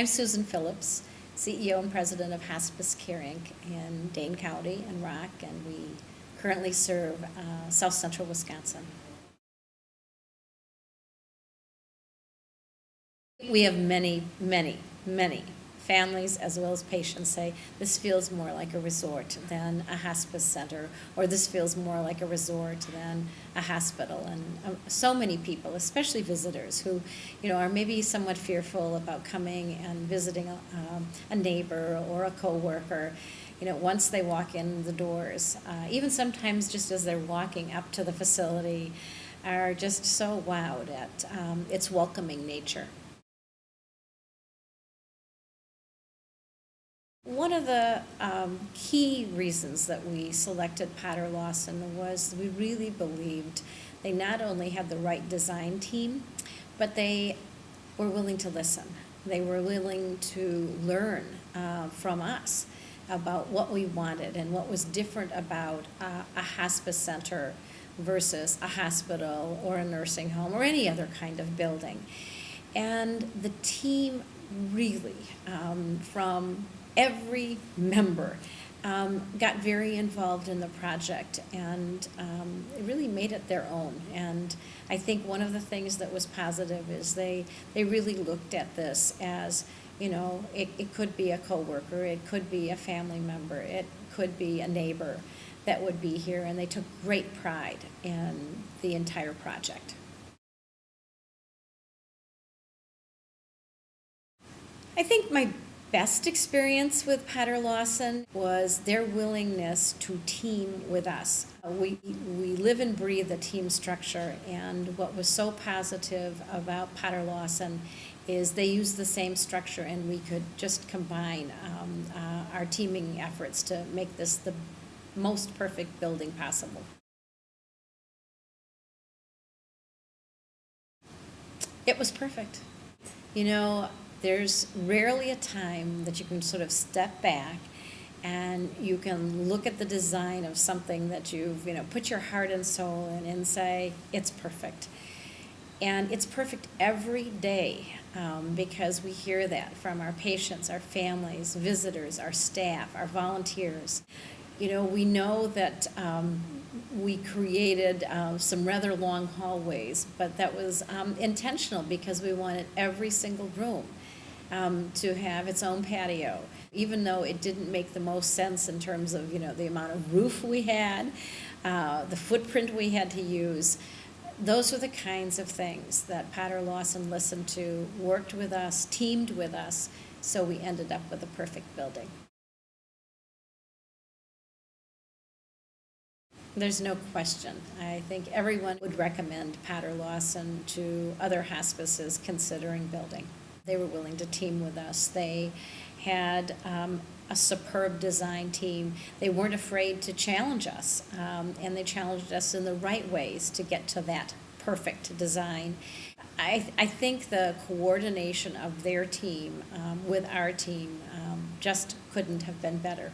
I'm Susan Phillips, CEO and President of HospiceCare Inc. in Dane County and Rock, and we currently serve South Central Wisconsin. We have many families as well as patients say this feels more like a resort than a hospice center, or this feels more like a resort than a hospital. And so many people, especially visitors who are maybe somewhat fearful about coming and visiting a neighbor or a coworker, once they walk in the doors, even sometimes just as they're walking up to the facility, are just so wowed at its welcoming nature. One of the key reasons that we selected Potter Lawson was we really believed they not only had the right design team, but they were willing to listen. They were willing to learn from us about what we wanted and what was different about a hospice center versus a hospital or a nursing home or any other kind of building. And the team really, from every member, got very involved in the project, and it really made it their own. And I think one of the things that was positive is they really looked at this as, it could be a coworker, it could be a family member, it could be a neighbor that would be here, and they took great pride in the entire project. I think my best experience with Potter Lawson was their willingness to team with us. We live and breathe the team structure, and what was so positive about Potter Lawson is they use the same structure, and we could just combine our teaming efforts to make this the most perfect building possible. It was perfect. There's rarely a time that you can sort of step back and you can look at the design of something that you've put your heart and soul in and say, it's perfect. And it's perfect every day, because we hear that from our patients, our families, visitors, our staff, our volunteers. We know that we created some rather long hallways, but that was intentional because we wanted every single room to have its own patio, even though it didn't make the most sense in terms of the amount of roof we had, the footprint we had to use. Those are the kinds of things that Potter Lawson listened to, worked with us, teamed with us, so we ended up with a perfect building. There's no question. I think everyone would recommend Potter Lawson to other hospices considering building. They were willing to team with us. They had a superb design team. They weren't afraid to challenge us, and they challenged us in the right ways to get to that perfect design. I think the coordination of their team with our team just couldn't have been better.